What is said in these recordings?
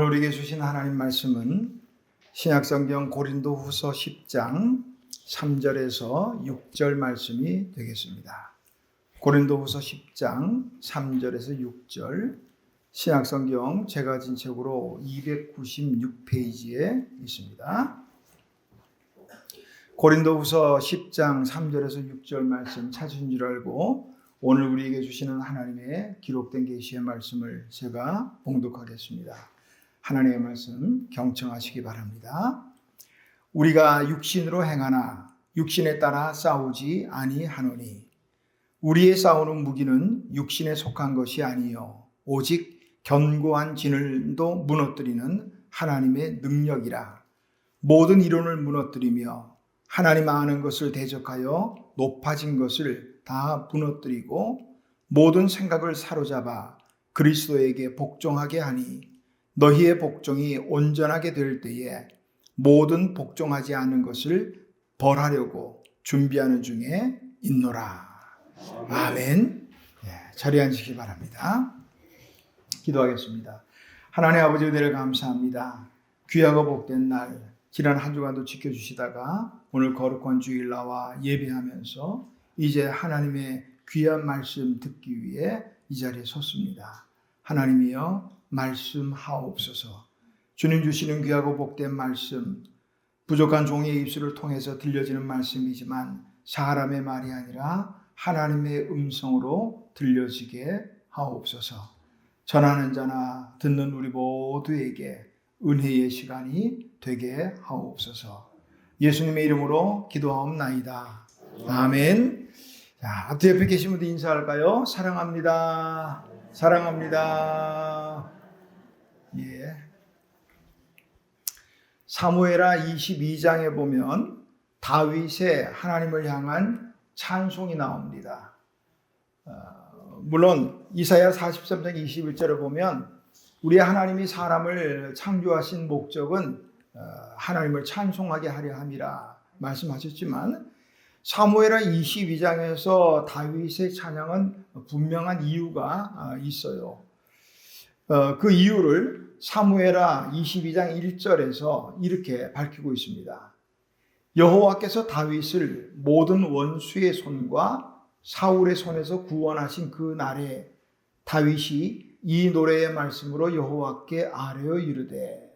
오늘 우리에게 주신 하나님 말씀은 신약성경 고린도후서 10장 3절에서 6절 말씀이 되겠습니다. 고린도후서 10장 3절에서 6절, 신약성경 제가 진 책으로 296페이지에 있습니다. 고린도후서 10장 3절에서 6절 말씀 찾으신 줄 알고 오늘 우리에게 주시는 하나님의 기록된 계시의 말씀을 제가 봉독하겠습니다. 하나님의 말씀 경청하시기 바랍니다. 우리가 육신으로 행하나 육신에 따라 싸우지 아니하노니 우리의 싸우는 무기는 육신에 속한 것이 아니요 오직 견고한 진을도 무너뜨리는 하나님의 능력이라. 모든 이론을 무너뜨리며 하나님 아는 것을 대적하여 높아진 것을 다 무너뜨리고 모든 생각을 사로잡아 그리스도에게 복종하게 하니 너희의 복종이 온전하게 될 때에 모든 복종하지 않은 것을 벌하려고 준비하는 중에 있노라. 아멘. 자리에 앉으시기 바랍니다. 기도하겠습니다. 하나님 아버지 은혜를 감사합니다. 귀하고 복된 날 지난 한 주간도 지켜주시다가 오늘 거룩한 주일 나와 예배하면서 이제 하나님의 귀한 말씀 듣기 위해 이 자리에 섰습니다. 하나님이여 말씀하옵소서. 주님 주시는 귀하고 복된 말씀, 부족한 종의 입술을 통해서 들려지는 말씀이지만 사람의 말이 아니라 하나님의 음성으로 들려지게 하옵소서. 전하는 자나 듣는 우리 모두에게 은혜의 시간이 되게 하옵소서. 예수님의 이름으로 기도하옵나이다. 아멘. 자, 앞에 옆에 계신 분들 인사할까요? 사랑합니다. 사랑합니다. 예. 사무엘하 22장에 보면 다윗의 하나님을 향한 찬송이 나옵니다. 물론 이사야 43장 21절을 보면 우리 하나님이 사람을 창조하신 목적은 하나님을 찬송하게 하려 함이라 말씀하셨지만 사무엘하 22장에서 다윗의 찬양은 분명한 이유가 있어요. 그 이유를 사무엘하 22장 1절에서 이렇게 밝히고 있습니다. 여호와께서 다윗을 모든 원수의 손과 사울의 손에서 구원하신 그 날에 다윗이 이 노래의 말씀으로 여호와께 아뢰어 이르되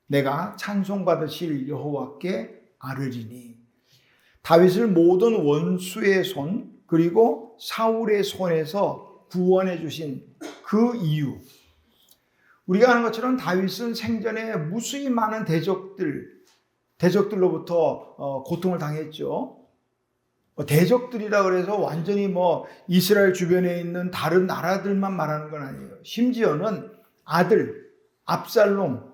내가 찬송받으실 여호와께 아뢰리니. 다윗을 모든 원수의 손 그리고 사울의 손에서 구원해 주신 그 이유, 우리가 아는 것처럼 다윗은 생전에 무수히 많은 대적들로부터 고통을 당했죠. 대적들이라 그래서 완전히 이스라엘 주변에 있는 다른 나라들만 말하는 건 아니에요. 심지어는 아들 압살롬,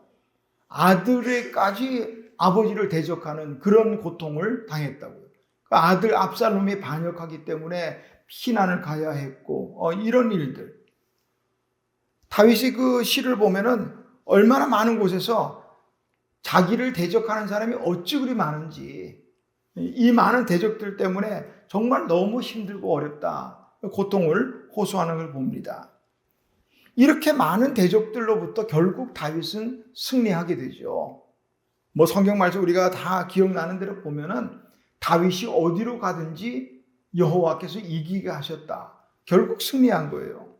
아들에까지 아버지를 대적하는 그런 고통을 당했다고요. 아들 압살롬이 반역하기 때문에 피난을 가야 했고 이런 일들. 다윗이 그 시를 보면은 얼마나 많은 곳에서 자기를 대적하는 사람이 어찌 그리 많은지, 이 많은 대적들 때문에 정말 너무 힘들고 어렵다, 고통을 호소하는 걸 봅니다. 이렇게 많은 대적들로부터 결국 다윗은 승리하게 되죠. 성경 말씀 우리가 다 기억나는 대로 보면은 다윗이 어디로 가든지 여호와께서 이기게 하셨다. 결국 승리한 거예요.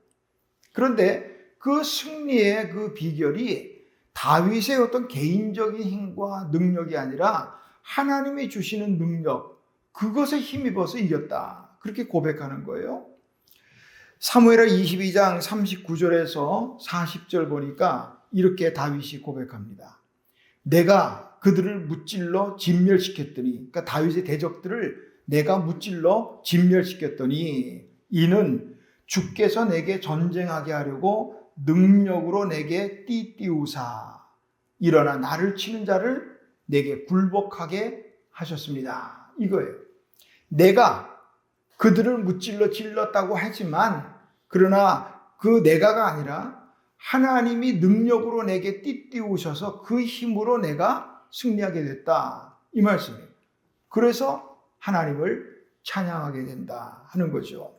그런데 그 승리의 그 비결이 다윗의 어떤 개인적인 힘과 능력이 아니라 하나님이 주시는 능력, 그것에 힘입어서 이겼다. 그렇게 고백하는 거예요. 사무엘하 22장 39절에서 40절 보니까 이렇게 다윗이 고백합니다. 내가 그들을 무찔러 진멸시켰더니, 그러니까 다윗의 대적들을 내가 무찔러 진멸시켰더니 이는 주께서 내게 전쟁하게 하려고 능력으로 내게 띠띠우사 일어나 나를 치는 자를 내게 굴복하게 하셨습니다. 이거예요. 내가 그들을 무찔러 찔렀다고 하지만 그러나 그 내가가 아니라 하나님이 능력으로 내게 띠띠우셔서 그 힘으로 내가 승리하게 됐다. 이 말씀이에요. 그래서 하나님을 찬양하게 된다 하는 거죠.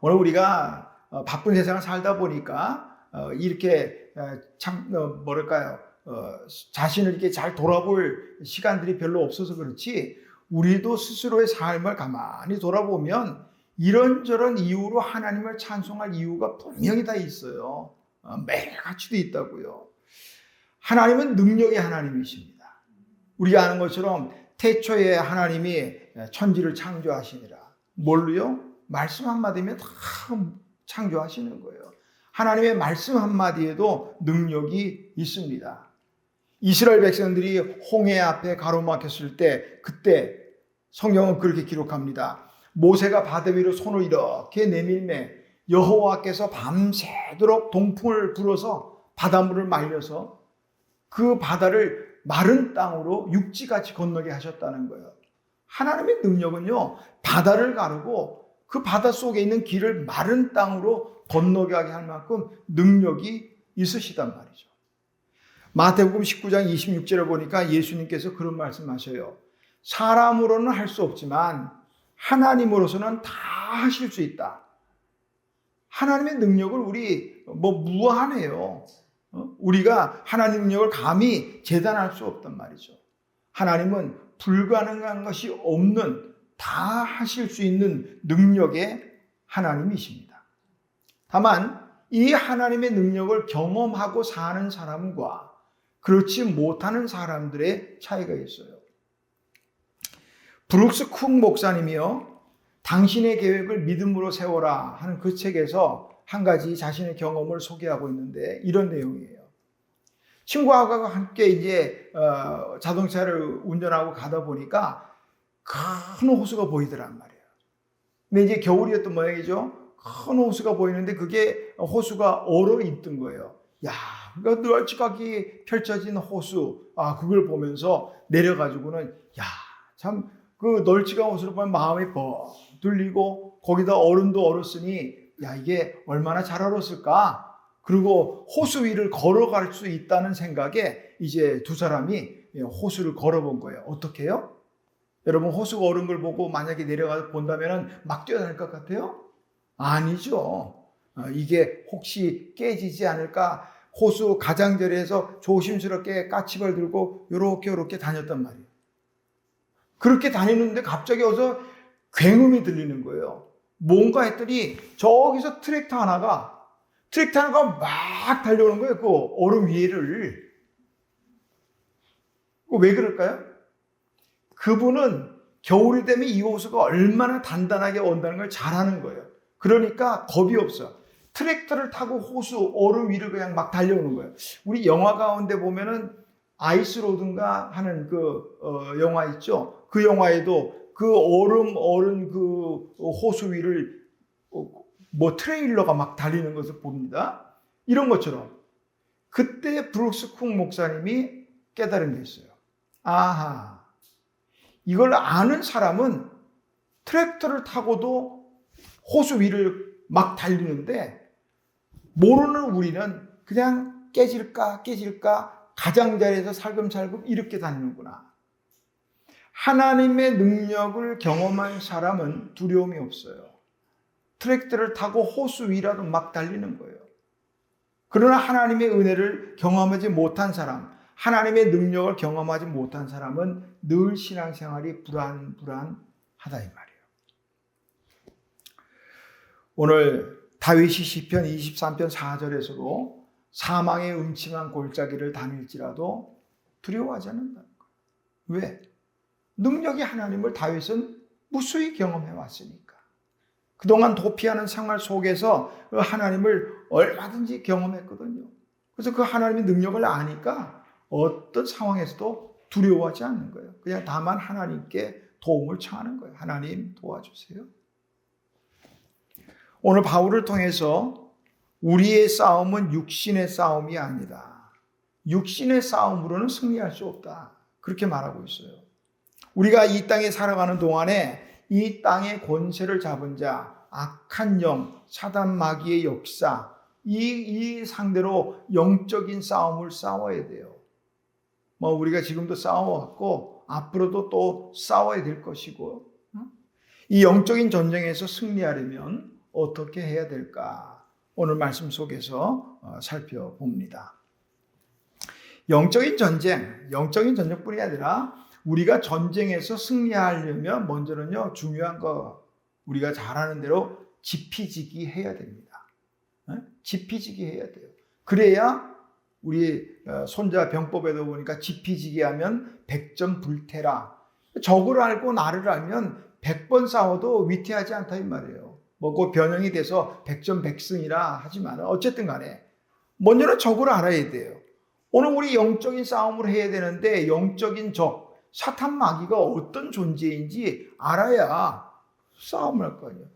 오늘 우리가 바쁜 세상을 살다 보니까 이렇게 뭐랄까요? 자신을 이렇게 잘 돌아볼 시간들이 별로 없어서 그렇지, 우리도 스스로의 삶을 가만히 돌아보면 이런저런 이유로 하나님을 찬송할 이유가 분명히 다 있어요. 매일같이도 있다고요. 하나님은 능력의 하나님이십니다. 우리가 아는 것처럼 태초에 하나님이 천지를 창조하시니라. 뭘로요? 말씀 한마디면 다 창조하시는 거예요. 하나님의 말씀 한마디에도 능력이 있습니다. 이스라엘 백성들이 홍해 앞에 가로막혔을 때, 그때 성경은 그렇게 기록합니다. 모세가 바다 위로 손을 이렇게 내밀매 여호와께서 밤새도록 동풍을 불어서 바닷물을 말려서 그 바다를 마른 땅으로 육지같이 건너게 하셨다는 거예요. 하나님의 능력은요, 바다를 가르고 그 바다 속에 있는 길을 마른 땅으로 건너게 하게 할 만큼 능력이 있으시단 말이죠. 마태복음 19장 26절을 보니까 예수님께서 그런 말씀하셔요. 사람으로는 할 수 없지만 하나님으로서는 다 하실 수 있다. 하나님의 능력을 우리 무한해요. 우리가 하나님의 능력을 감히 재단할 수 없단 말이죠. 하나님은 불가능한 것이 없는, 다 하실 수 있는 능력의 하나님이십니다. 다만 이 하나님의 능력을 경험하고 사는 사람과 그렇지 못하는 사람들의 차이가 있어요. 브룩스 쿡 목사님이요, 당신의 계획을 믿음으로 세워라 하는 그 책에서 한 가지 자신의 경험을 소개하고 있는데 이런 내용이에요. 친구하고 함께 이제 자동차를 운전하고 가다 보니까 큰 호수가 보이더란 말이에요. 근데 이제 겨울이었던 모양이죠. 큰 호수가 보이는데 그게 호수가 얼어 있던 거예요. 야, 그러니까 널찍하게 펼쳐진 호수, 그걸 보면서 내려가지고는 참 그 널찍한 호수를 보면 마음이 뻥 뚫리고 거기다 얼음도 얼었으니 이게 얼마나 잘 얼었을까? 그리고 호수 위를 걸어갈 수 있다는 생각에 이제 두 사람이 호수를 걸어본 거예요. 어떻게 해요? 여러분, 호수가 얼은 걸 보고 만약에 내려가서 본다면 막 뛰어다닐 것 같아요? 아니죠. 이게 혹시 깨지지 않을까? 호수 가장자리에서 조심스럽게 까치발 들고 요렇게 다녔단 말이에요. 그렇게 다니는데 갑자기 어서 굉음이 들리는 거예요. 뭔가 했더니 저기서 트랙터 하나가 막 달려오는 거예요. 그 얼음 위를. 왜 그럴까요? 그분은 겨울이 되면 이 호수가 얼마나 단단하게 온다는 걸 잘 아는 거예요. 그러니까 겁이 없어. 트랙터를 타고 호수 얼음 위를 그냥 막 달려오는 거예요. 우리 영화 가운데 보면은 아이스로드인가 하는 영화 있죠. 그 영화에도 그 얼은 그 호수 위를 트레일러가 막 달리는 것을 봅니다. 이런 것처럼 그때 브룩스 쿡 목사님이 깨달은 게 있어요. 아하, 이걸 아는 사람은 트랙터를 타고도 호수 위를 막 달리는데 모르는 우리는 그냥 깨질까 가장자리에서 살금살금 이렇게 다니는구나. 하나님의 능력을 경험한 사람은 두려움이 없어요. 트랙터를 타고 호수 위라도 막 달리는 거예요. 그러나 하나님의 은혜를 경험하지 못한 사람, 하나님의 능력을 경험하지 못한 사람은 늘 신앙생활이 불안하다 이 말이에요. 오늘 다윗이 시편 23편 4절에서도 사망의 음침한 골짜기를 다닐지라도 두려워하지 않는다는 거예요. 왜? 능력의 하나님을 다윗은 무수히 경험해 왔으니까. 그동안 도피하는 생활 속에서 그 하나님을 얼마든지 경험했거든요. 그래서 그 하나님의 능력을 아니까 어떤 상황에서도 두려워하지 않는 거예요. 그냥 다만 하나님께 도움을 청하는 거예요. 하나님 도와주세요. 오늘 바울을 통해서 우리의 싸움은 육신의 싸움이 아니다. 육신의 싸움으로는 승리할 수 없다. 그렇게 말하고 있어요. 우리가 이 땅에 살아가는 동안에 이 땅의 권세를 잡은 자, 악한 영, 사단 마귀의 역사, 이 상대로 영적인 싸움을 싸워야 돼요. 우리가 지금도 싸워왔고 앞으로도 또 싸워야 될 것이고, 이 영적인 전쟁에서 승리하려면 어떻게 해야 될까? 오늘 말씀 속에서 살펴봅니다. 영적인 전쟁뿐이 아니라 우리가 전쟁에서 승리하려면 먼저는요, 중요한 거 우리가 잘하는 대로 지피지기 해야 됩니다. 지피지기 해야 돼요. 그래야 우리 손자 병법에도 보니까 지피지기 하면 100점 불태라. 적을 알고 나를 알면 100번 싸워도 위태하지 않다 이 말이에요. 뭐 그 변형이 돼서 100점 100승이라 하지만 어쨌든 간에 먼저는 적을 알아야 돼요. 오늘 우리 영적인 싸움을 해야 되는데 영적인 적, 사탄 마귀가 어떤 존재인지 알아야 싸움을 할 거 아니에요.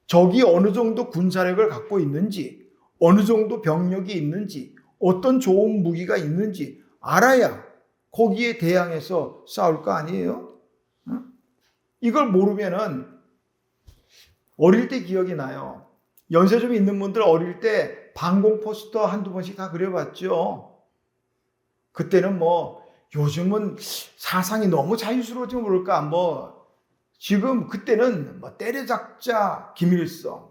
적이 어느 정도 군사력을 갖고 있는지, 어느 정도 병력이 있는지, 어떤 좋은 무기가 있는지 알아야 거기에 대항해서 싸울 거 아니에요? 이걸 모르면은 어릴 때 기억이 나요. 연세 좀 있는 분들 어릴 때 방공 포스터 한두 번씩 다 그려봤죠. 그때는 뭐 요즘은 사상이 너무 자유스러워지 모를까 지금 그때는 뭐 때려잡자 김일성,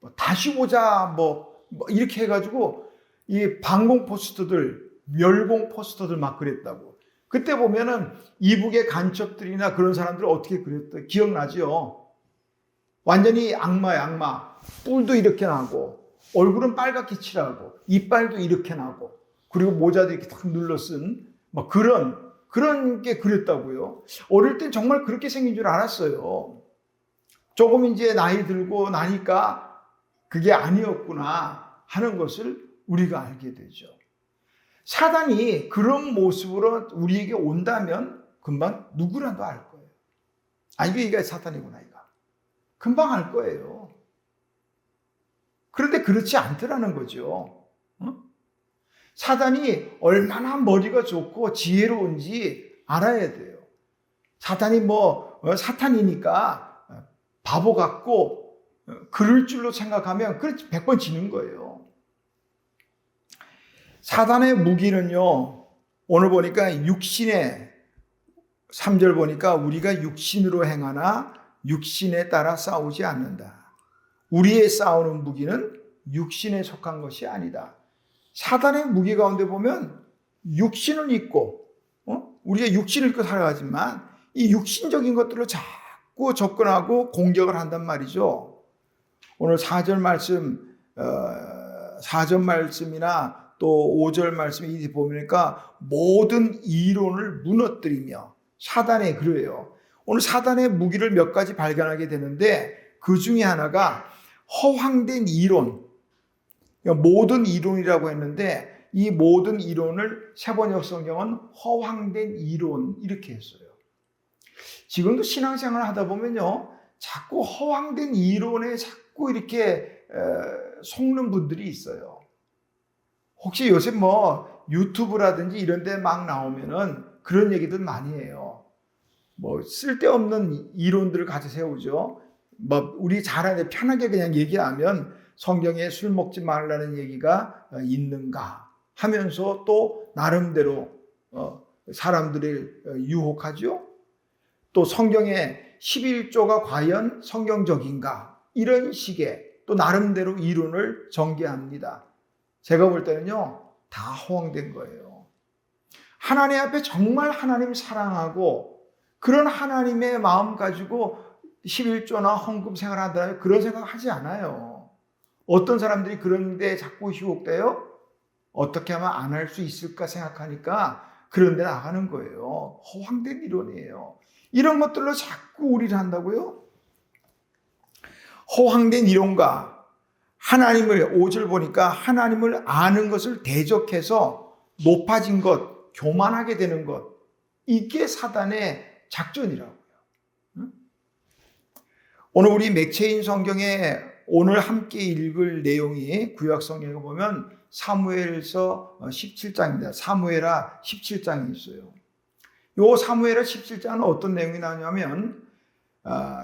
뭐 다시 보자 뭐 이렇게 해가지고 이 방공 포스터들, 멸공 포스터들 막 그랬다고. 그때 보면은 이북의 간첩들이나 그런 사람들 어떻게 그랬다 기억나죠? 완전히 악마야, 악마. 뿔도 이렇게 나고, 얼굴은 빨갛게 칠하고, 이빨도 이렇게 나고, 그리고 모자도 이렇게 딱 눌러 쓴, 막 그런 게 그랬다고요. 어릴 땐 정말 그렇게 생긴 줄 알았어요. 조금 이제 나이 들고 나니까 그게 아니었구나 하는 것을 우리가 알게 되죠. 사단이 그런 모습으로 우리에게 온다면 금방 누구라도 알 거예요. 아, 이게 사탄이구나, 이거. 금방 알 거예요. 그런데 그렇지 않더라는 거죠. 사단이 얼마나 머리가 좋고 지혜로운지 알아야 돼요. 사탄이 사탄이니까 바보 같고 그럴 줄로 생각하면 그렇지 100번 지는 거예요. 사단의 무기는요, 오늘 보니까 육신의 3절 보니까 우리가 육신으로 행하나 육신에 따라 싸우지 않는다. 우리의 싸우는 무기는 육신에 속한 것이 아니다. 사단의 무기 가운데 보면 육신을 입고 우리가 육신을 입고 살아가지만 이 육신적인 것들로 자꾸 접근하고 공격을 한단 말이죠. 오늘 4절 말씀, 4절 말씀이나 또 5절 말씀 이 보니까 모든 이론을 무너뜨리며 사단의 그래요. 오늘 사단의 무기를 몇 가지 발견하게 되는데 그 중에 하나가 허황된 이론, 모든 이론이라고 했는데 이 모든 이론을 세번역 성경은 허황된 이론 이렇게 했어요. 지금도 신앙생활을 하다 보면요, 자꾸 허황된 이론에 자꾸 이렇게 속는 분들이 있어요. 혹시 요새 유튜브라든지 이런 데 막 나오면은 그런 얘기들 많이 해요. 쓸데없는 이론들을 가져 세우죠. 우리 잘하는데 편하게 그냥 얘기하면 성경에 술 먹지 말라는 얘기가 있는가 하면서 또 나름대로 사람들을 유혹하죠. 또 성경에 11조가 과연 성경적인가 이런 식의 또 나름대로 이론을 전개합니다. 제가 볼 때는요, 다 허황된 거예요. 하나님 앞에 정말 하나님 사랑하고 그런 하나님의 마음 가지고 11조나 헌금 생활한다면 그런 생각 하지 않아요. 어떤 사람들이 그런 데 자꾸 유혹돼요? 어떻게 하면 안 할 수 있을까 생각하니까 그런 데 나가는 거예요. 허황된 이론이에요. 이런 것들로 자꾸 우리를 한다고요? 허황된 이론과 하나님을 5절 보니까 하나님을 아는 것을 대적해서 높아진 것, 교만하게 되는 것, 이게 사단의 작전이라고요. 오늘 우리 맥체인 성경에 오늘 함께 읽을 내용이 구약 성경에 보면 사무엘서 17장입니다. 사무엘하 17장이 있어요. 요 사무엘하 17장은 어떤 내용이 나오냐면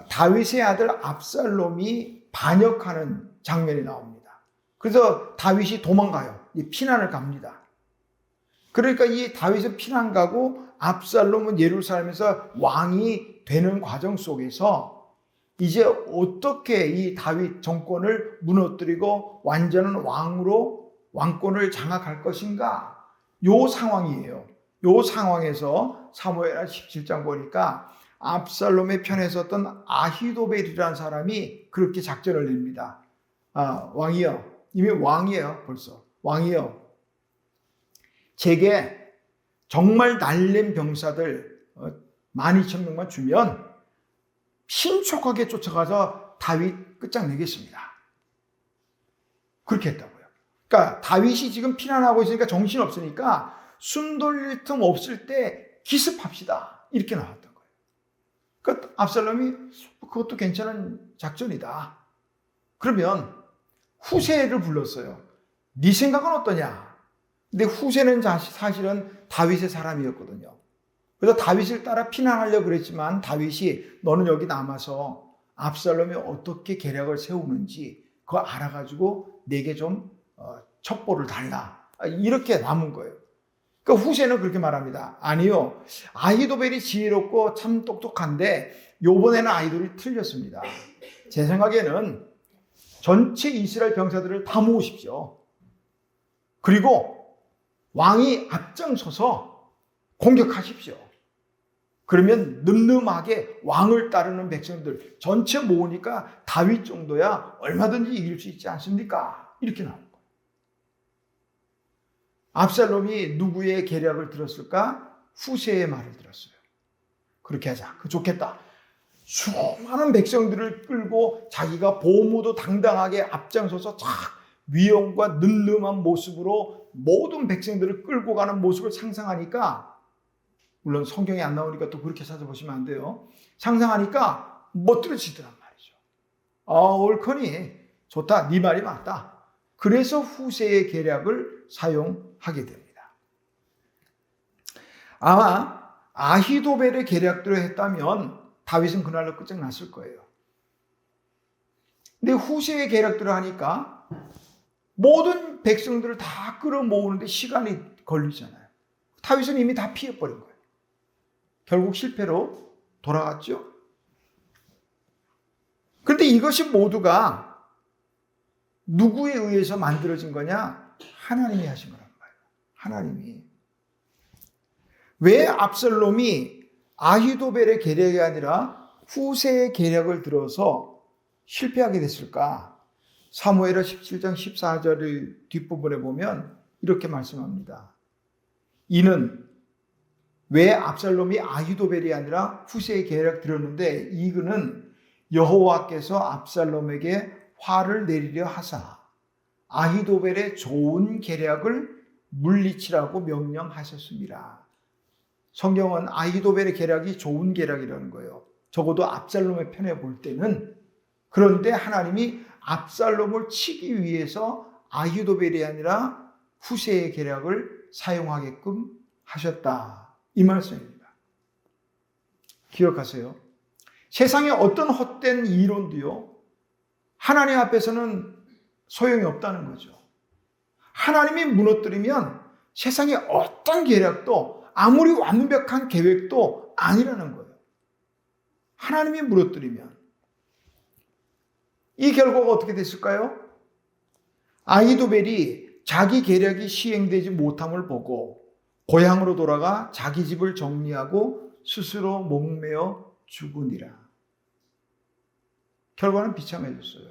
다윗의 아들 압살롬이 반역하는 장면이 나옵니다. 그래서 다윗이 도망가요. 피난을 갑니다. 그러니까 이 다윗은 피난 가고 압살롬은 예루살렘에서 왕이 되는 과정 속에서 이제 어떻게 이 다윗 정권을 무너뜨리고 완전한 왕으로 왕권을 장악할 것인가? 요 상황이에요. 요 상황에서 사무엘하 17장 보니까 압살롬의 편에 섰던 아히도벨이라는 사람이 그렇게 작전을 냅니다. 왕이여, 이미 왕이에요. 벌써 왕이여, 제게 정말 날린 병사들 12,000명만 주면 신속하게 쫓아가서 다윗 끝장내겠습니다. 그렇게 했다고요. 그러니까 다윗이 지금 피난하고 있으니까 정신없으니까 숨 돌릴 틈 없을 때 기습합시다. 이렇게 나왔던 거예요. 그러니까 압살롬이 그것도 괜찮은 작전이다. 그러면 후세를 불렀어요. 네 생각은 어떠냐? 근데 후세는 사실은 다윗의 사람이었거든요. 그래서 다윗을 따라 피난하려고 그랬지만 다윗이 너는 여기 남아서 압살롬이 어떻게 계략을 세우는지 그거 알아가지고 내게 좀 첩보를 달라. 이렇게 남은 거예요. 그러니까 후세는 그렇게 말합니다. 아니요, 아히도벨이 지혜롭고 참 똑똑한데 요번에는 아히도벨이 틀렸습니다. 제 생각에는 전체 이스라엘 병사들을 다 모으십시오. 그리고 왕이 앞장서서 공격하십시오. 그러면 늠름하게 왕을 따르는 백성들 전체 모으니까 다윗 정도야 얼마든지 이길 수 있지 않습니까? 이렇게 나오는 거예요. 압살롬이 누구의 계략을 들었을까? 후세의 말을 들었어요. 그렇게 하자. 그 좋겠다. 수많은 백성들을 끌고 자기가 보무도 당당하게 앞장서서 쫙 위엄과 늠름한 모습으로 모든 백성들을 끌고 가는 모습을 상상하니까, 물론 성경에 안 나오니까 또 그렇게 찾아보시면 안 돼요. 상상하니까 멋들어지더란 말이죠. 옳거니 좋다. 네 말이 맞다. 그래서 후세의 계략을 사용하게 됩니다. 아마 아히도벨의 계략대로 했다면 다윗은 그날로 끝장났을 거예요. 근데 후세의 계략대로 하니까 모든 백성들을 다 끌어모으는데 시간이 걸리잖아요. 다윗은 이미 다 피해버린 거예요. 결국 실패로 돌아갔죠. 그런데 이것이 모두가 누구에 의해서 만들어진 거냐? 하나님이 하신 거란 말이에요. 하나님이. 왜 압살롬이 아히도벨의 계략이 아니라 후세의 계략을 들어서 실패하게 됐을까? 사무엘하 17장 14절 뒷부분에 보면 이렇게 말씀합니다. 이는 왜 압살롬이 아히도벨이 아니라 후세의 계략을 들었는데 이거는 여호와께서 압살롬에게 화를 내리려 하사 아히도벨의 좋은 계략을 물리치라고 명령하셨습니다. 성경은 아히도벨의 계략이 좋은 계략이라는 거예요. 적어도 압살롬의 편에 볼 때는. 그런데 하나님이 압살롬을 치기 위해서 아히도벨이 아니라 후세의 계략을 사용하게끔 하셨다. 이 말씀입니다. 기억하세요. 세상에 어떤 헛된 이론도요, 하나님 앞에서는 소용이 없다는 거죠. 하나님이 무너뜨리면 세상에 어떤 계략도 아무리 완벽한 계획도 아니라는 거예요. 하나님이 무너뜨리면. 이 결과가 어떻게 됐을까요? 아히도벨이 자기 계략이 시행되지 못함을 보고 고향으로 돌아가 자기 집을 정리하고 스스로 목매어 죽으니라. 결과는 비참해졌어요.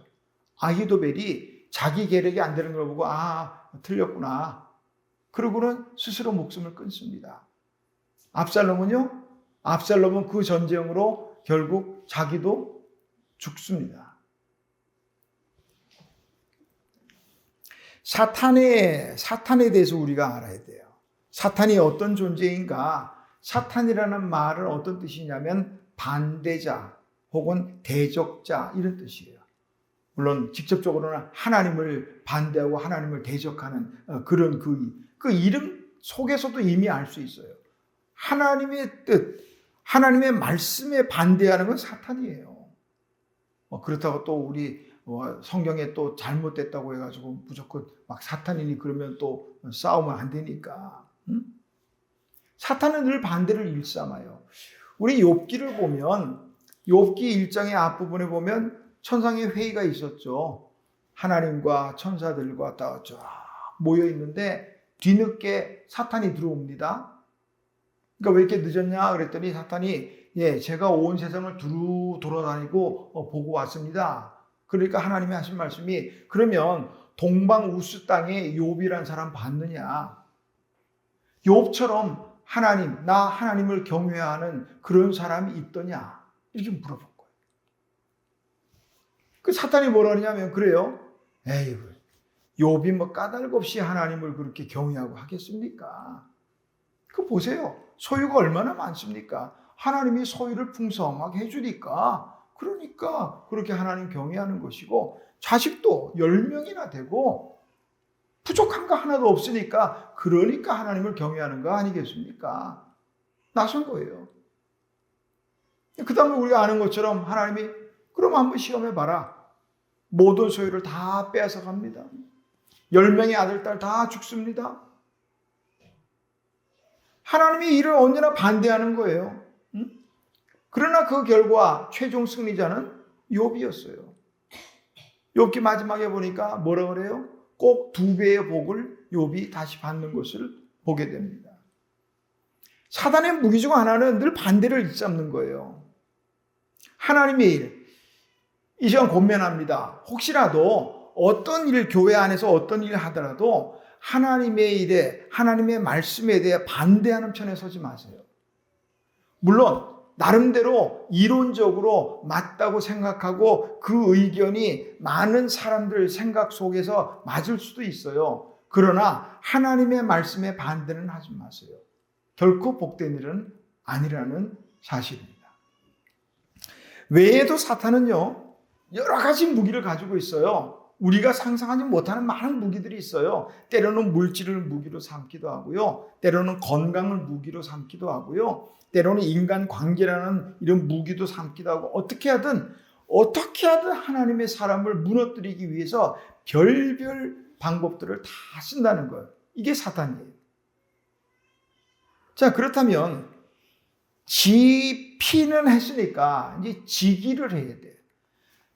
아히도벨이 자기 계략이 안 되는 걸 보고 틀렸구나. 그러고는 스스로 목숨을 끊습니다. 압살롬은요? 압살롬은 그 전쟁으로 결국 자기도 죽습니다. 사탄에 대해서 우리가 알아야 돼요. 사탄이 어떤 존재인가? 사탄이라는 말은 어떤 뜻이냐면 반대자 혹은 대적자 이런 뜻이에요. 물론 직접적으로는 하나님을 반대하고 하나님을 대적하는 그런 그 이름 속에서도 이미 알 수 있어요. 하나님의 뜻, 하나님의 말씀에 반대하는 건 사탄이에요. 그렇다고 또 우리 성경에 또 잘못됐다고 해가지고 무조건 막 사탄이니 그러면 또 싸우면 안 되니까. 사탄은 늘 반대를 일삼아요. 우리 욥기를 보면 욥기 1장의 앞부분에 보면 천상의 회의가 있었죠. 하나님과 천사들과 다 모여 있는데 뒤늦게 사탄이 들어옵니다. 그러니까 왜 이렇게 늦었냐 그랬더니 사탄이 제가 온 세상을 두루 돌아다니고 보고 왔습니다. 그러니까 하나님이 하신 말씀이 그러면 동방 우스 땅에 욥이란 사람 봤느냐? 욥처럼 나 하나님을 경외하는 그런 사람이 있더냐? 이렇게 물어본 거예요. 그 사탄이 뭐라 하냐면 그래요. 에이, 욥이 뭐 까닭 없이 하나님을 그렇게 경외하고 하겠습니까? 그 보세요. 소유가 얼마나 많습니까? 하나님이 소유를 풍성하게 해주니까 그러니까 그렇게 하나님 경외하는 것이고 자식도 10명이나 되고 부족한 거 하나도 없으니까 그러니까 하나님을 경외하는 거 아니겠습니까? 나선 거예요. 그 다음에 우리가 아는 것처럼 하나님이 그럼 한번 시험해봐라. 모든 소유를 다 빼앗아 갑니다. 10명의 아들, 딸 다 죽습니다. 하나님이 이를 언제나 반대하는 거예요. 그러나 그 결과 최종 승리자는 욥이었어요. 욥기 마지막에 보니까 뭐라 그래요? 꼭 2배의 복을 욥이 다시 받는 것을 보게 됩니다. 사단의 무기 중 하나는 늘 반대를 일삼는 거예요. 하나님의 일, 이 시간 권면합니다. 혹시라도 어떤 일, 교회 안에서 어떤 일을 하더라도 하나님의 일에, 하나님의 말씀에 대해 반대하는 편에 서지 마세요. 물론 나름대로 이론적으로 맞다고 생각하고 그 의견이 많은 사람들 생각 속에서 맞을 수도 있어요. 그러나 하나님의 말씀에 반대는 하지 마세요. 결코 복된 일은 아니라는 사실입니다. 외에도 사탄은요, 여러 가지 무기를 가지고 있어요. 우리가 상상하지 못하는 많은 무기들이 있어요. 때로는 물질을 무기로 삼기도 하고요. 때로는 건강을 무기로 삼기도 하고요. 때로는 인간관계라는 이런 무기도 삼기도 하고 어떻게 하든 하나님의 사람을 무너뜨리기 위해서 별별 방법들을 다 쓴다는 거예요. 이게 사탄이에요. 자, 그렇다면 지피는 했으니까 이제 지기를 해야 돼요.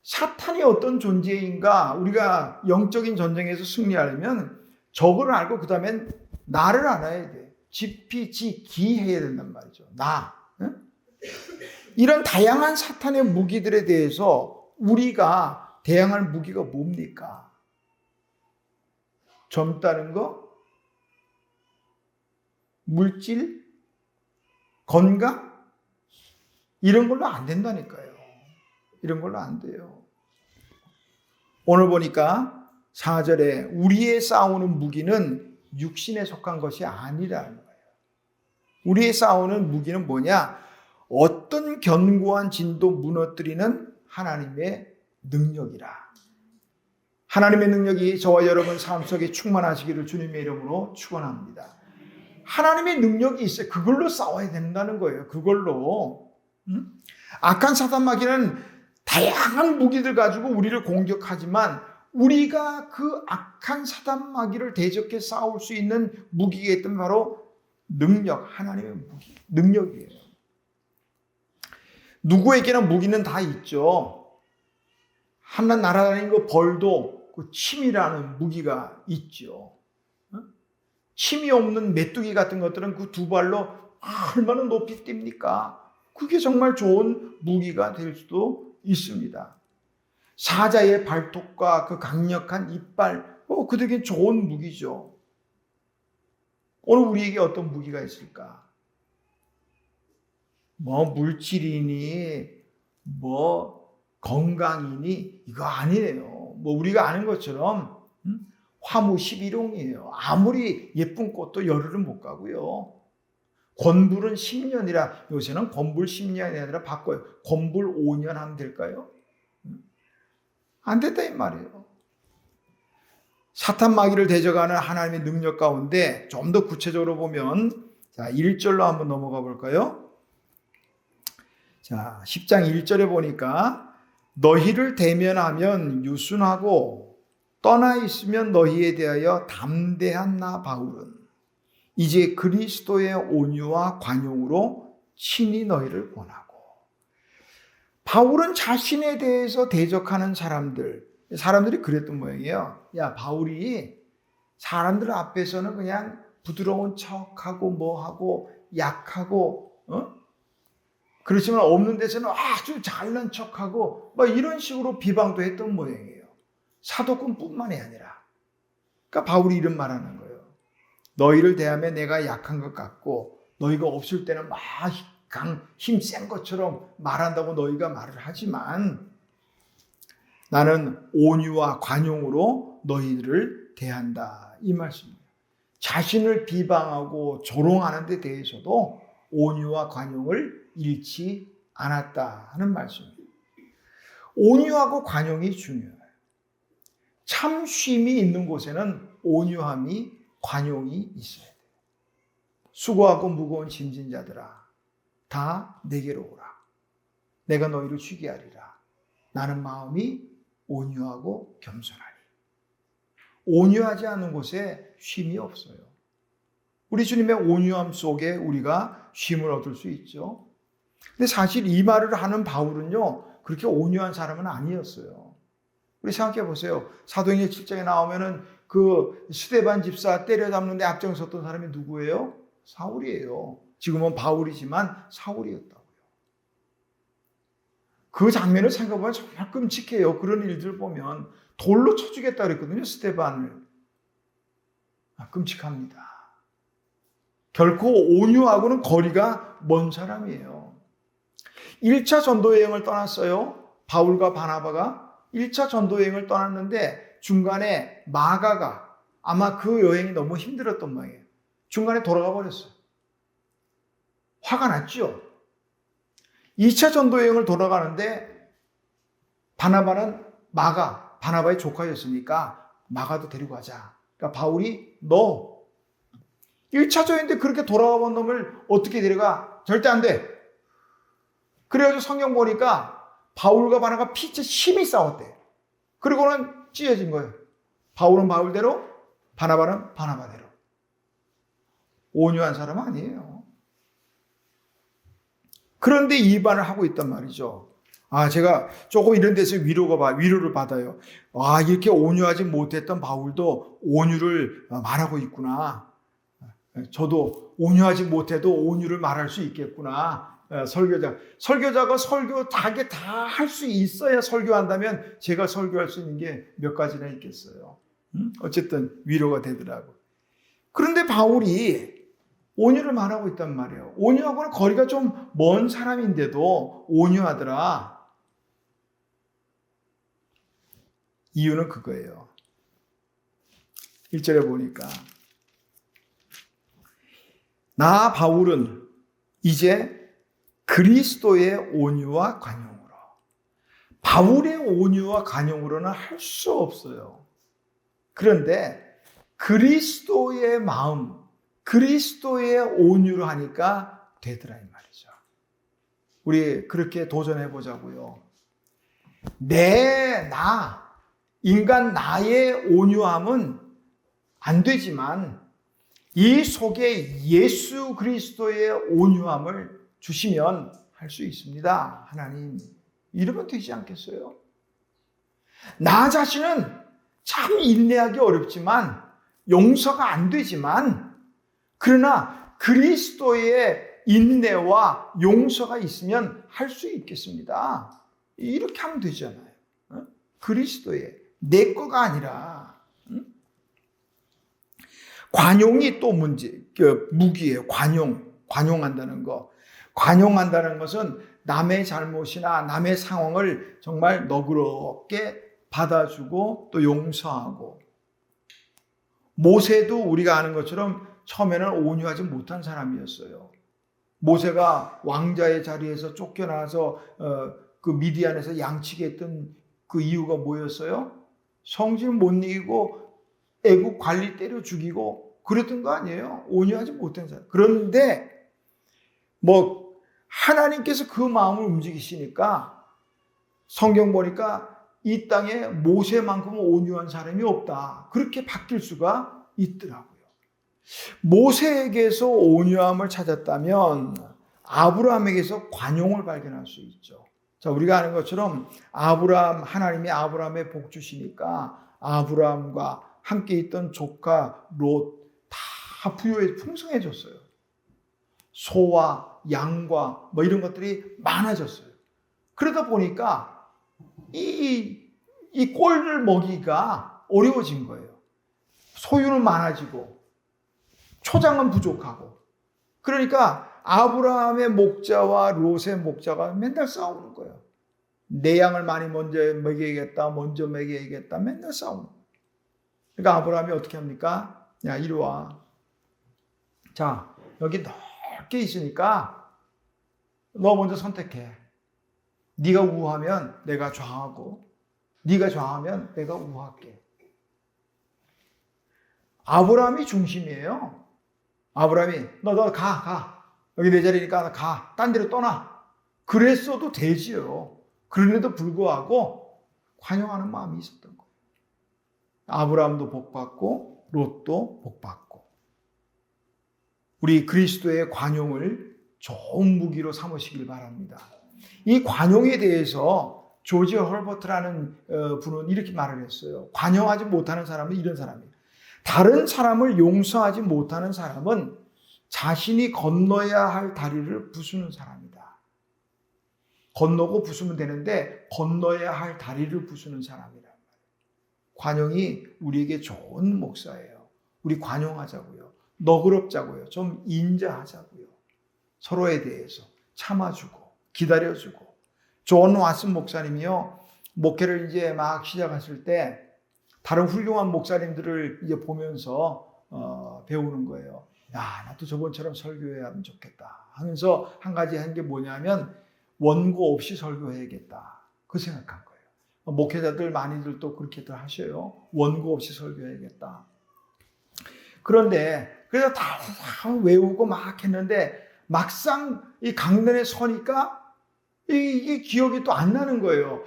사탄이 어떤 존재인가 우리가 영적인 전쟁에서 승리하려면 적을 알고 그 다음엔 나를 알아야 돼. 지피지기해야 된단 말이죠. 나. 이런 다양한 사탄의 무기들에 대해서 우리가 대항할 무기가 뭡니까? 젊다는 거? 물질? 건강? 이런 걸로 안 된다니까요. 이런 걸로 안 돼요. 오늘 보니까 4절에 우리의 싸우는 무기는 육신에 속한 것이 아니라는 거예요. 우리의 싸우는 무기는 뭐냐? 어떤 견고한 진도 무너뜨리는 하나님의 능력이라. 하나님의 능력이 저와 여러분 삶 속에 충만하시기를 주님의 이름으로 축원합니다. 하나님의 능력이 있어요. 그걸로 싸워야 된다는 거예요. 그걸로. 악한 사단 마귀는 다양한 무기들 가지고 우리를 공격하지만 우리가 그 악한 사단 마귀를 대적해 싸울 수 있는 무기가 있던 바로 능력, 하나님의 무기, 능력이에요. 누구에게나 무기는 다 있죠. 하나 날아다니는 그 벌도 그 침이라는 무기가 있죠. 침이 없는 메뚜기 같은 것들은 그 두 발로 얼마나 높이 뜁니까? 그게 정말 좋은 무기가 될 수도 있습니다. 사자의 발톱과 그 강력한 이빨, 그들에게 좋은 무기죠. 오늘 우리에게 어떤 무기가 있을까? 물질이니, 건강이니, 이거 아니에요. 우리가 아는 것처럼, 화무 11홍이에요. 아무리 예쁜 꽃도 열흘은 못 가고요. 권불은 10년이라 요새는 권불 10년이 아니라 바꿔요. 권불 5년 하면 될까요? 안 된다 이 말이에요. 사탄 마귀를 대적하는 하나님의 능력 가운데 좀 더 구체적으로 보면 자 1절로 한번 넘어가 볼까요? 자 10장 1절에 보니까 너희를 대면하면 유순하고 떠나 있으면 너희에 대하여 담대한 나 바울은 이제 그리스도의 온유와 관용으로 친히 너희를 권하고 바울은 자신에 대해서 대적하는 사람들이 그랬던 모양이에요. 야, 바울이 사람들 앞에서는 그냥 부드러운 척하고 뭐하고 약하고 그렇지만 없는 데서는 아주 잘난 척하고 막 이런 식으로 비방도 했던 모양이에요. 사도권뿐만이 아니라. 그러니까 바울이 이런 말하는 거예요. 너희를 대하면 내가 약한 것 같고 너희가 없을 때는 막 힘센 것처럼 말한다고 너희가 말을 하지만 나는 온유와 관용으로 너희들을 대한다. 이 말씀입니다. 자신을 비방하고 조롱하는 데 대해서도 온유와 관용을 잃지 않았다 하는 말씀입니다. 온유하고 관용이 중요해요. 참 쉼이 있는 곳에는 온유함이 관용이 있어야 돼요. 수고하고 무거운 짐진 자들아 다 내게로 오라. 내가 너희를 쉬게 하리라. 나는 마음이 온유하고 겸손하니. 온유하지 않은 곳에 쉼이 없어요. 우리 주님의 온유함 속에 우리가 쉼을 얻을 수 있죠. 근데 사실 이 말을 하는 바울은요, 그렇게 온유한 사람은 아니었어요. 우리 생각해 보세요. 사도행전 7장에 나오면은 그 스데반 집사 때려잡는데 앞장섰던 사람이 누구예요? 사울이에요. 지금은 바울이지만 사울이었다고요. 그 장면을 생각해보면 정말 끔찍해요. 그런 일들 보면 돌로 쳐주겠다 그랬거든요. 스데반을. 끔찍합니다. 결코 온유하고는 거리가 먼 사람이에요. 1차 전도 여행을 떠났어요. 바울과 바나바가 1차 전도 여행을 떠났는데 중간에 마가가 아마 그 여행이 너무 힘들었던 모양이에요. 중간에 돌아가 버렸어요. 화가 났죠. 2차 전도 여행을 돌아가는데 바나바는 바나바의 조카였으니까 마가도 데리고 가자. 그러니까 바울이 너 1차 전인데 그렇게 돌아가 본 놈을 어떻게 데려가? 절대 안 돼. 그래가지고 성경 보니까 바울과 바나바가 피차 심히 싸웠대. 그리고는 찢어진 거예요. 바울은 바울대로, 바나바는 바나바대로. 온유한 사람 아니에요. 그런데 이반을 하고 있단 말이죠. 제가 조금 이런 데서 위로를 받아요. 이렇게 온유하지 못했던 바울도 온유를 말하고 있구나. 저도 온유하지 못해도 온유를 말할 수 있겠구나. 설교자가 설교 자기 다 할 수 있어야 설교한다면 제가 설교할 수 있는 게 몇 가지나 있겠어요. 어쨌든 위로가 되더라고. 그런데 바울이 온유를 말하고 있단 말이에요. 온유하고는 거리가 좀 먼 사람인데도 온유하더라. 이유는 그거예요. 1절에 보니까 나 바울은 이제 그리스도의 온유와 관용으로, 바울의 온유와 관용으로는 할 수 없어요. 그런데 그리스도의 마음, 그리스도의 온유로 하니까 되더라 이 말이죠. 우리 그렇게 도전해 보자고요. 인간 나의 온유함은 안 되지만 이 속에 예수 그리스도의 온유함을 주시면 할 수 있습니다. 하나님, 이러면 되지 않겠어요? 나 자신은 참 인내하기 어렵지만 용서가 안 되지만 그러나 그리스도의 인내와 용서가 있으면 할 수 있겠습니다. 이렇게 하면 되잖아요. 그리스도의 내 거가 아니라. 관용이 또 무기예요. 관용한다는 거. 관용한다는 것은 남의 잘못이나 남의 상황을 정말 너그럽게 받아주고 또 용서하고. 모세도 우리가 아는 것처럼 처음에는 온유하지 못한 사람이었어요. 모세가 왕자의 자리에서 쫓겨나서 그 미디안에서 양치게 했던 그 이유가 뭐였어요? 성질 못 이기고 애국 관리 때려 죽이고 그랬던 거 아니에요? 온유하지 못한 사람. 그런데 하나님께서 그 마음을 움직이시니까 성경 보니까 이 땅에 모세만큼 온유한 사람이 없다. 그렇게 바뀔 수가 있더라고요. 모세에게서 온유함을 찾았다면 아브라함에게서 관용을 발견할 수 있죠. 자, 우리가 아는 것처럼 하나님이 아브라함에 복 주시니까 아브라함과 함께 있던 조카 롯 다 풍성해졌어요. 소와 양과 뭐 이런 것들이 많아졌어요. 그러다 보니까 이 꼴을 먹이기가 어려워진 거예요. 소유는 많아지고 초장은 부족하고. 그러니까 아브라함의 목자와 롯의 목자가 맨날 싸우는 거예요. 내 양을 많이 먼저 먹여야겠다, 맨날 싸우는 거예요. 그러니까 아브라함이 어떻게 합니까? 야, 이리 와. 자, 여기 넓게 있으니까 너 먼저 선택해. 네가 우하면 내가 좌하고, 네가 좌하면 내가 우할게. 아브라함이 중심이에요. 아브라함이 너 가. 여기 내 자리니까 가. 딴 데로 떠나. 그랬어도 되지요. 그런데도 불구하고 관용하는 마음이 있었던 거예요. 아브라함도 복받고 롯도 복받고. 우리 그리스도의 관용을 좋은 무기로 삼으시길 바랍니다. 이 관용에 대해서 조지 헐버트라는 분은 이렇게 말을 했어요. 관용하지 못하는 사람은 이런 사람이에요. 다른 사람을 용서하지 못하는 사람은 자신이 건너야 할 다리를 부수는 사람이다. 건너고 부수면 되는데 건너야 할 다리를 부수는 사람이란 말이에요. 관용이 우리에게 좋은 목사예요. 우리 관용하자고요. 너그럽자고요. 좀 인자하자고요. 서로에 대해서 참아주고 기다려주고. 존 왓슨 목사님이요, 목회를 이제 막 시작했을 때 다른 훌륭한 목사님들을 이제 보면서 배우는 거예요. 야, 나도 저번처럼 설교해야 하면 좋겠다 하면서 한 가지 한 게 뭐냐면 원고 없이 설교해야겠다. 그 생각한 거예요. 목회자들 많이들 또 그렇게들 하셔요. 원고 없이 설교해야겠다. 그런데 그래서 다 외우고 막 했는데 막상 이 강단에 서니까 이게 기억이 또 안 나는 거예요.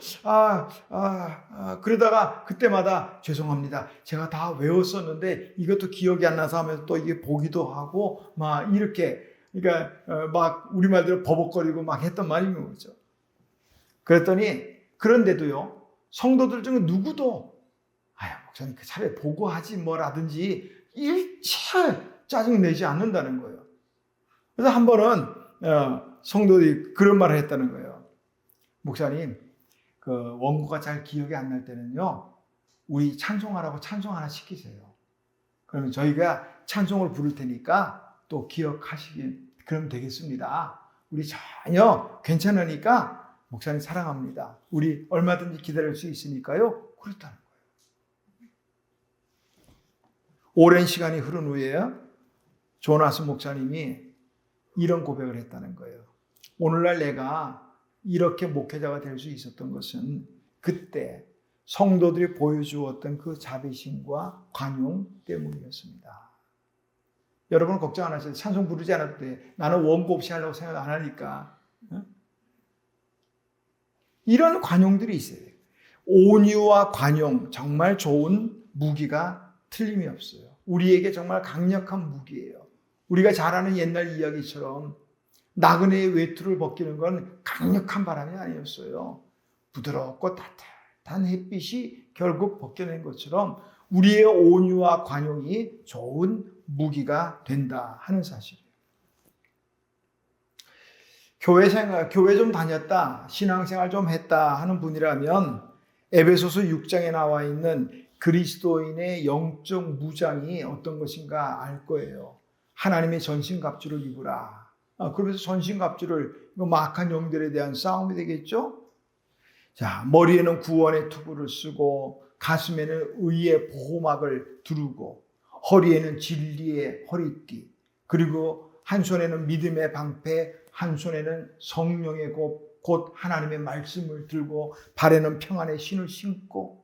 그러다가 그때마다 죄송합니다. 제가 다 외웠었는데 이것도 기억이 안 나서 하면서 또 이게 보기도 하고 막 이렇게, 그러니까 막 우리말대로 버벅거리고 막 했던 말인 거죠. 그랬더니 그런데도요, 성도들 중에 누구도 목사님 그 차라리 보고하지 뭐라든지 일체 짜증내지 않는다는 거예요. 그래서 한 번은 성도들이 그런 말을 했다는 거예요. 목사님, 그 원고가 잘 기억이 안 날 때는요, 우리 찬송하라고 찬송 하나 시키세요. 그러면 저희가 찬송을 부를 테니까 또 기억하시긴 그러면 되겠습니다. 우리 전혀 괜찮으니까 목사님 사랑합니다. 우리 얼마든지 기다릴 수 있으니까요. 그렇다는 거예요. 오랜 시간이 흐른 후에 존 왓슨 목사님이 이런 고백을 했다는 거예요. 오늘날 내가 이렇게 목회자가 될 수 있었던 것은 그때 성도들이 보여주었던 그 자비심과 관용 때문이었습니다. 여러분 걱정 안 하셔도 찬송 부르지 않아도 돼. 나는 원고 없이 하려고 생각 안 하니까. 이런 관용들이 있어요. 온유와 관용, 정말 좋은 무기가 틀림이 없어요. 우리에게 정말 강력한 무기예요. 우리가 잘 아는 옛날 이야기처럼 나그네의 외투를 벗기는 건 강력한 바람이 아니었어요. 부드럽고 따뜻한 햇빛이 결국 벗겨낸 것처럼 우리의 온유와 관용이 좋은 무기가 된다 하는 사실이에요. 교회 좀 다녔다, 신앙생활 좀 했다 하는 분이라면 에베소서 6장에 나와 있는 그리스도인의 영적 무장이 어떤 것인가 알 거예요. 하나님의 전신갑주를 입으라. 그러면서 전신갑주를, 막한 영들에 대한 싸움이 되겠죠? 자, 머리에는 구원의 투구를 쓰고 가슴에는 의의 보호막을 두르고 허리에는 진리의 허리띠, 그리고 한 손에는 믿음의 방패, 한 손에는 성령의 곧 하나님의 말씀을 들고 발에는 평안의 신을 신고.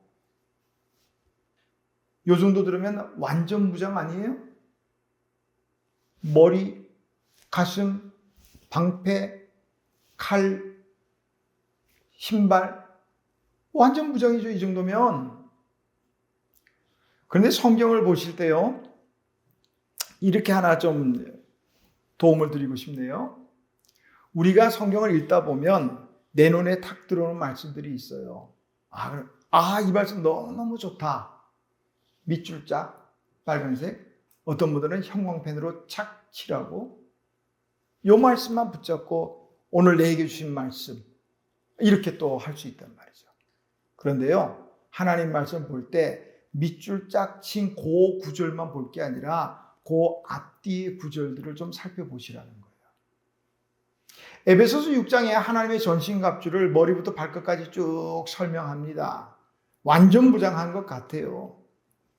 요 정도 들으면 완전 무장 아니에요? 머리, 가슴, 방패, 칼, 신발, 완전 무장이죠, 이 정도면. 그런데 성경을 보실 때요, 이렇게 하나 좀 도움을 드리고 싶네요. 우리가 성경을 읽다 보면 내 눈에 탁 들어오는 말씀들이 있어요. 이 말씀 너무너무 좋다. 밑줄 짝 빨간색. 어떤 분들은 형광펜으로 착 칠하고 이 말씀만 붙잡고 오늘 내게 주신 말씀 이렇게 또 할 수 있단 말이죠. 그런데요, 하나님 말씀 볼 때 밑줄 짝 친 그 구절만 볼 게 아니라 그 앞뒤의 구절들을 좀 살펴보시라는 거예요. 에베소서 6장에 하나님의 전신갑주를 머리부터 발끝까지 쭉 설명합니다. 완전 무장한 것 같아요.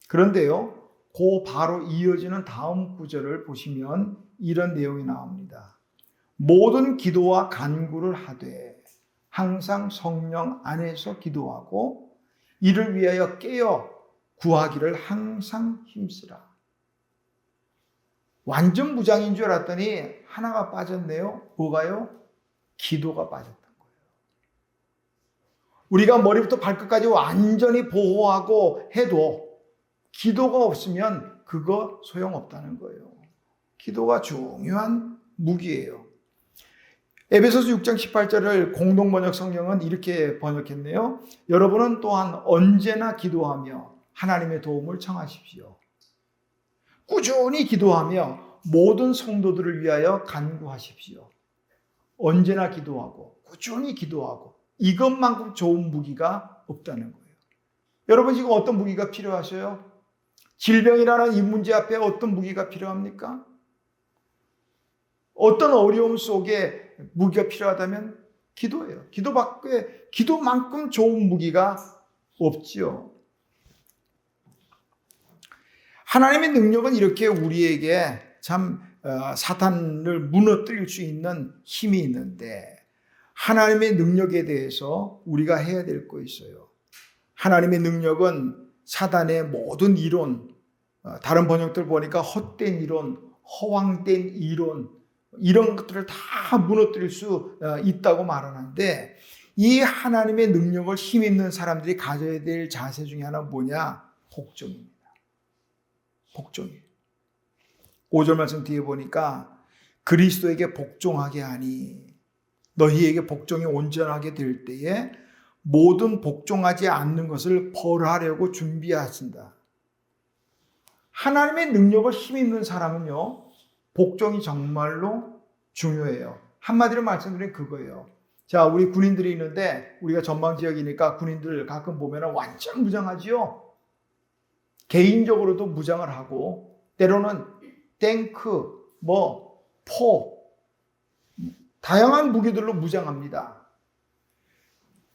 그런데요, 그 바로 이어지는 다음 구절을 보시면 이런 내용이 나옵니다. 모든 기도와 간구를 하되 항상 성령 안에서 기도하고 이를 위하여 깨어 구하기를 항상 힘쓰라. 완전 무장인 줄 알았더니 하나가 빠졌네요. 뭐가요? 기도가 빠졌던 거예요. 우리가 머리부터 발끝까지 완전히 보호하고 해도 기도가 없으면 그거 소용없다는 거예요. 기도가 중요한 무기예요. 에베소서 6장 18절을 공동번역 성경은 이렇게 번역했네요. 여러분은 또한 언제나 기도하며 하나님의 도움을 청하십시오. 꾸준히 기도하며 모든 성도들을 위하여 간구하십시오. 언제나 기도하고 꾸준히 기도하고 이것만큼 좋은 무기가 없다는 거예요. 여러분 지금 어떤 무기가 필요하셔요? 질병이라는 이 문제 앞에 어떤 무기가 필요합니까? 어떤 어려움 속에 무기가 필요하다면 기도예요. 기도만큼 좋은 무기가 없지요. 하나님의 능력은 이렇게 우리에게 참 사탄을 무너뜨릴 수 있는 힘이 있는데 하나님의 능력에 대해서 우리가 해야 될 거 있어요. 하나님의 능력은 사단의 모든 이론, 다른 번역들 보니까 헛된 이론, 허황된 이론 이런 것들을 다 무너뜨릴 수 있다고 말하는데 이 하나님의 능력을 힘입는 사람들이 가져야 될 자세 중에 하나는 뭐냐? 복종입니다. 복종이에요. 5절 말씀 뒤에 보니까 그리스도에게 복종하게 하니 너희에게 복종이 온전하게 될 때에 모든 복종하지 않는 것을 벌하려고 준비하신다. 하나님의 능력을 힘입는 사람은요, 복종이 정말로 중요해요. 한마디로 말씀드리면 그거예요. 자, 우리 군인들이 있는데 우리가 전방 지역이니까 군인들 가끔 보면 완전 무장하지요. 개인적으로도 무장을 하고 때로는 탱크, 포 다양한 무기들로 무장합니다.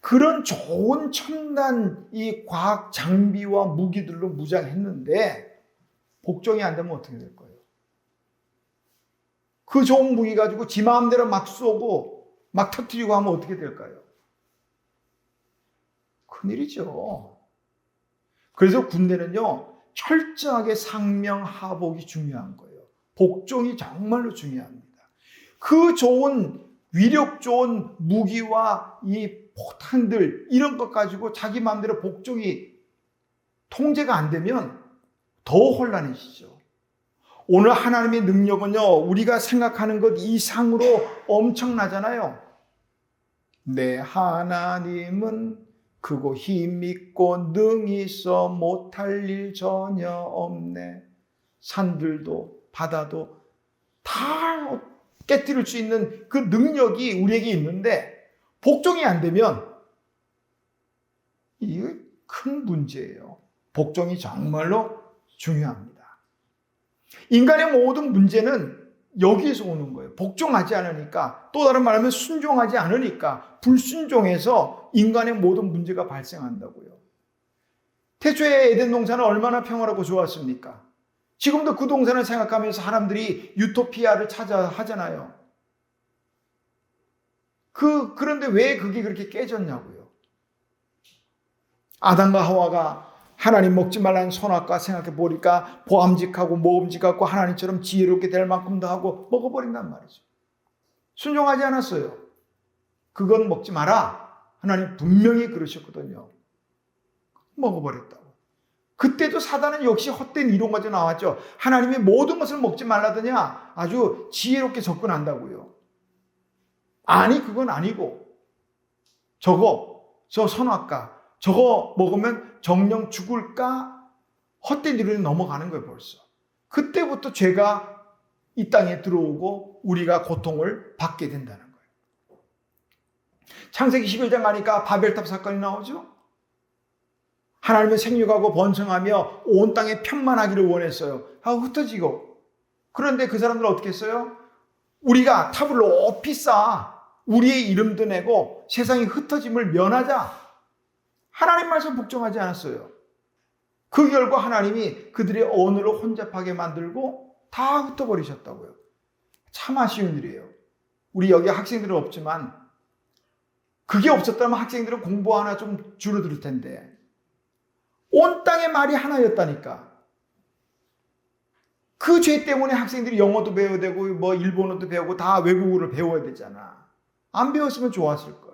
그런 좋은 첨단 이 과학 장비와 무기들로 무장했는데 복종이 안 되면 어떻게 될 거예요? 그 좋은 무기 가지고 지 마음대로 막 쏘고 막 터뜨리고 하면 어떻게 될까요? 큰일이죠. 그래서 군대는요, 철저하게 상명하복이 중요한 거예요. 복종이 정말로 중요합니다. 그 좋은 위력 좋은 무기와 이 포탄들 이런 것 가지고 자기 마음대로 복종이 통제가 안 되면 더 혼란해지죠. 오늘 하나님의 능력은요, 우리가 생각하는 것 이상으로 엄청나잖아요. 내 하나님은 크고 힘있고 능히 있어 못할 일 전혀 없네. 산들도 바다도 다 깨뜨릴 수 있는 그 능력이 우리에게 있는데 복종이 안 되면 이게 큰 문제예요. 복종이 정말로 중요합니다. 인간의 모든 문제는 여기에서 오는 거예요. 복종하지 않으니까, 또 다른 말하면 순종하지 않으니까 불순종해서 인간의 모든 문제가 발생한다고요. 태초에 에덴 동산은 얼마나 평화롭고 좋았습니까? 지금도 그 동산을 생각하면서 사람들이 유토피아를 찾아 하잖아요. 그런데 왜 그게 그렇게 깨졌냐고요. 아담과 하와가 하나님 먹지 말라는 선악과 생각해 보니까 보암직하고 모험직하고 하나님처럼 지혜롭게 될 만큼도 하고 먹어버린단 말이죠. 순종하지 않았어요. 그건 먹지 마라. 하나님 분명히 그러셨거든요. 먹어버렸다고. 그때도 사단은 역시 헛된 이론 가지고 나왔죠. 하나님이 모든 것을 먹지 말라더냐 아주 지혜롭게 접근한다고요. 아니 그건 아니고 저 선악과, 저거 먹으면 정령 죽을까? 헛된 이론이 넘어가는 거예요, 벌써. 그때부터 죄가 이 땅에 들어오고 우리가 고통을 받게 된다는 거예요. 창세기 11장 가니까 바벨탑 사건이 나오죠. 하나님은 생육하고 번성하며 온 땅에 편만하기를 원했어요. 흩어지고. 그런데 그 사람들은 어떻게 했어요? 우리가 탑을 높이 쌓아 우리의 이름도 내고 세상의 흩어짐을 면하자. 하나님 말씀 복종하지 않았어요. 그 결과 하나님이 그들의 언어를 혼잡하게 만들고 다 흩어버리셨다고요. 참 아쉬운 일이에요. 우리 여기 학생들은 없지만 그게 없었다면 학생들은 공부 하나 좀 줄어들 텐데 온 땅의 말이 하나였다니까. 그 죄 때문에 학생들이 영어도 배워야 되고 뭐 일본어도 배우고 다 외국어를 배워야 되잖아. 안 배웠으면 좋았을걸.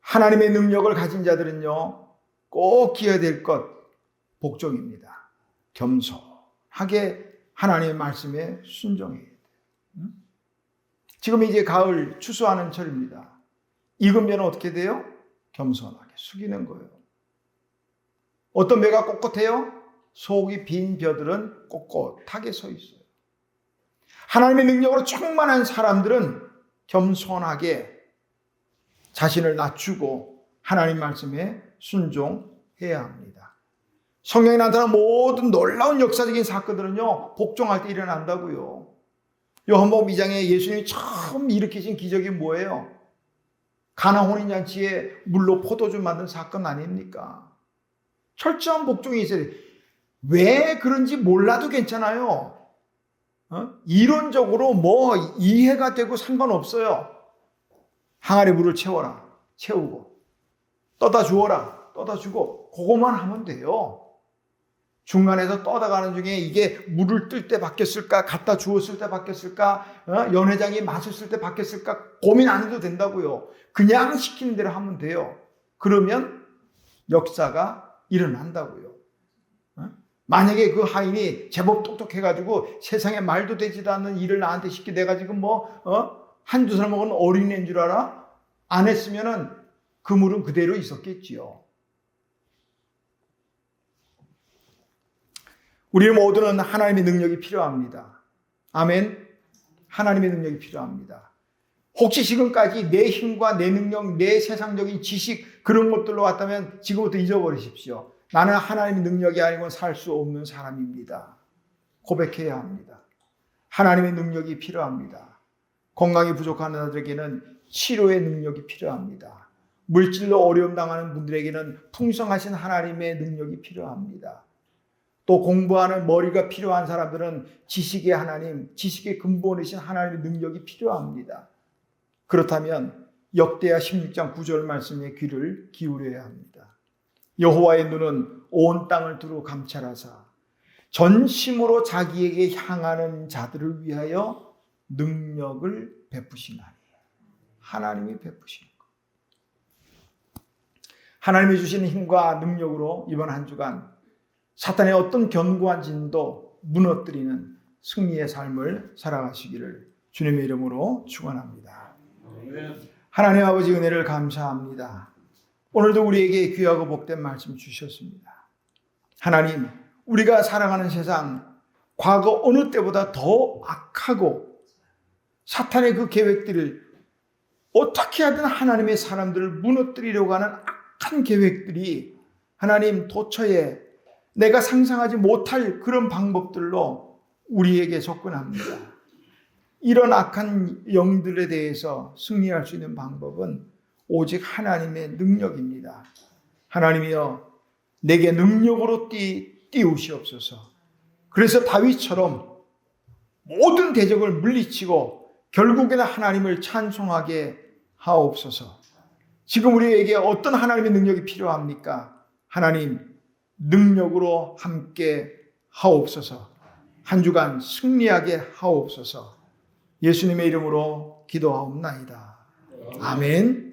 하나님의 능력을 가진 자들은요, 꼭 기해야 될 것, 복종입니다. 겸손하게 하나님의 말씀에 순종해야 돼요. 지금 이제 가을 추수하는 철입니다. 익은 벼는 어떻게 돼요? 겸손하게 숙이는 거예요. 어떤 벼가 꼿꼿해요? 속이 빈 벼들은 꼿꼿하게 서 있어요. 하나님의 능력으로 충만한 사람들은 겸손하게 자신을 낮추고 하나님 말씀에 순종해야 합니다. 성경에 나타난 모든 놀라운 역사적인 사건들은요, 복종할 때 일어난다고요. 요한복음 2장에 예수님이 처음 일으키신 기적이 뭐예요? 가나 혼인잔치에 물로 포도주 만든 사건 아닙니까? 철저한 복종이 있어야 돼요. 왜 그런지 몰라도 괜찮아요. 이론적으로 뭐 이해가 되고 상관없어요. 항아리 물을 채우고 떠다 주어라, 떠다 주고 그것만 하면 돼요. 중간에서 떠다가는 중에 이게 물을 뜰 때 바뀌었을까, 갖다 주었을 때 바뀌었을까, 연회장이 마셨을 때 바뀌었을까 고민 안 해도 된다고요. 그냥 시키는 대로 하면 돼요. 그러면 역사가 일어난다고요. 만약에 그 하인이 제법 똑똑해가지고 세상에 말도 되지도 않는 일을 나한테 시키 내가 지금 한두 살 먹은 어린애인 줄 알아? 안 했으면은 그 물은 그대로 있었겠지요. 우리 모두는 하나님의 능력이 필요합니다. 아멘. 하나님의 능력이 필요합니다. 혹시 지금까지 내 힘과 내 능력, 내 세상적인 지식 그런 것들로 왔다면 지금부터 잊어버리십시오. 나는 하나님의 능력이 아니고 살 수 없는 사람입니다. 고백해야 합니다. 하나님의 능력이 필요합니다. 건강이 부족한 자들에게는 치료의 능력이 필요합니다. 물질로 어려움 당하는 분들에게는 풍성하신 하나님의 능력이 필요합니다. 또 공부하는 머리가 필요한 사람들은 지식의 하나님, 지식의 근본이신 하나님의 능력이 필요합니다. 그렇다면 역대하 16장 9절 말씀에 귀를 기울여야 합니다. 여호와의 눈은 온 땅을 두루 감찰하사 전심으로 자기에게 향하는 자들을 위하여 능력을 베푸시나니. 하나님이 베푸시는 것. 하나님이 주시는 힘과 능력으로 이번 한 주간 사탄의 어떤 견고한 진도 무너뜨리는 승리의 삶을 살아가시기를 주님의 이름으로 축원합니다. 하나님 아버지 은혜를 감사합니다. 오늘도 우리에게 귀하고 복된 말씀 주셨습니다. 하나님, 우리가 살아가는 세상 과거 어느 때보다 더 악하고 사탄의 그 계획들을 어떻게 하든 하나님의 사람들을 무너뜨리려고 하는 악한 계획들이 하나님 도처에 내가 상상하지 못할 그런 방법들로 우리에게 접근합니다. 이런 악한 영들에 대해서 승리할 수 있는 방법은 오직 하나님의 능력입니다. 하나님이여, 내게 능력으로 띄우시옵소서. 그래서 다윗처럼 모든 대적을 물리치고 결국에는 하나님을 찬송하게 하옵소서. 지금 우리에게 어떤 하나님의 능력이 필요합니까? 하나님, 능력으로 함께 하옵소서. 한 주간 승리하게 하옵소서. 예수님의 이름으로 기도하옵나이다. 아멘.